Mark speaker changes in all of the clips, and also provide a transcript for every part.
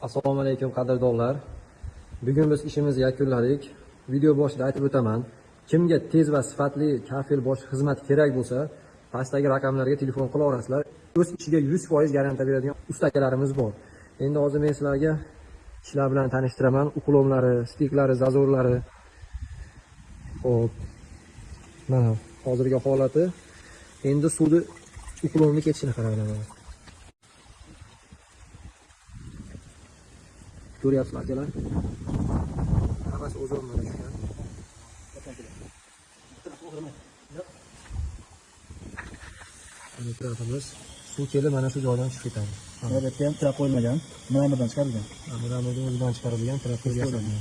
Speaker 1: Assalomu alaykum qadrdonlar. Bugun biz ishimizni yakunladik. Video boshida aytib o'taman. Kimga tez va sifatli kafil boshqa xizmat kerak bo'lsa, pastdagi raqamlarga telefon qila olasizlar. O'z ishiga 100% garantiya beradigan ustakalarimiz bor. Endi hozir men sizlarga ishlar bilan tanishtiraman. Uqlomlari, stiklari, zazorlari. Xo'p. Mana hozirgi holati. Endi suvni uqlomni ketishini qarayman. Ko'ryapsizlar akalar. Hammasi o'z o'rnida tushgan. Mana turamiz. Suv kelib mana shu joydan chiqib ketadi.
Speaker 2: Bu yerda ham trap qo'yilmagan, miramirdan chiqarilgan.
Speaker 1: Miramirdan o'zidan chiqarilgan trapga yasalgan.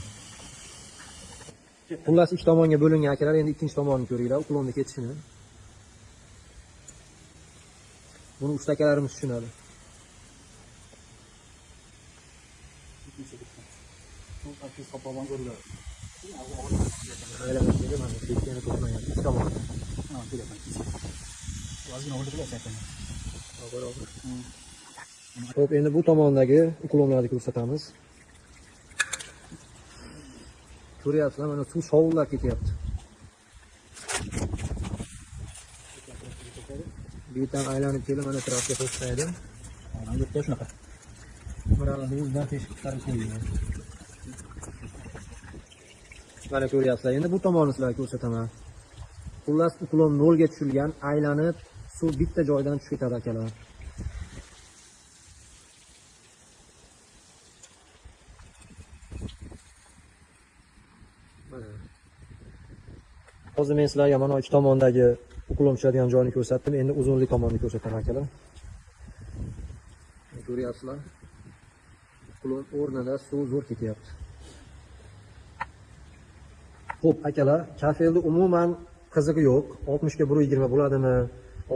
Speaker 1: Xullas ikki tomonga bo'lingan akalar, endi ikkinchi tomonni ko'ringlar, uqlomni ketishini. Buni ustakalarimiz tushunadi. Xo'p, endi bu tomondagi uqlomlarni ko'rsatamiz. Ko'ryapsizlar, mana suv shovullab ketyapti. Bu yerdan aylanib kelib mana trapga qo'shmaydi.
Speaker 2: Mana bu yerda shunaqa.
Speaker 1: Birozni o'zidan teshib chiqarib qo'ygan. Mana ko'ryapsizlar, endi bu tomonni sizlarga ko'rsataman. Xullas uqlom 0 ga tushilgan, aylanib suv bitta joydan tushib ketadi akalar. Hozir men sizlarga mana ikki tomondagi uqlom tushadigan joyni ko'rsatdim. Endi uzunlik tomonni ko'rsataman akalar. Ko'ryapsizlar? Uqlom o'rnida suv zo'r ketyapti. Xo'p akalar, kafelda umuman qizig'i yo'q. 60 ga 120 bo'ladimi?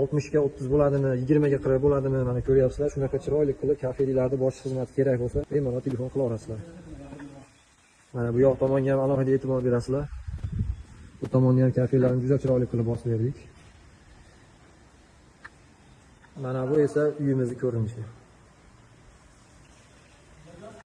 Speaker 1: 60 ga 30 bo'ladimi? 20 ga 40 bo'ladimi? Mana ko'ryapsizlar, shunaqa chiroyli qilib kafellarni boshqa xizmat kerak bo'lsa, bemalol telefon qila olasizlar. Mana bu yoq tomonga ham alohida e'tibor berasizlar. Bu tomonni ham kafellarni juda chiroyli qilib bosib berdik. Mana bu esa uyimizning ko'rinishi.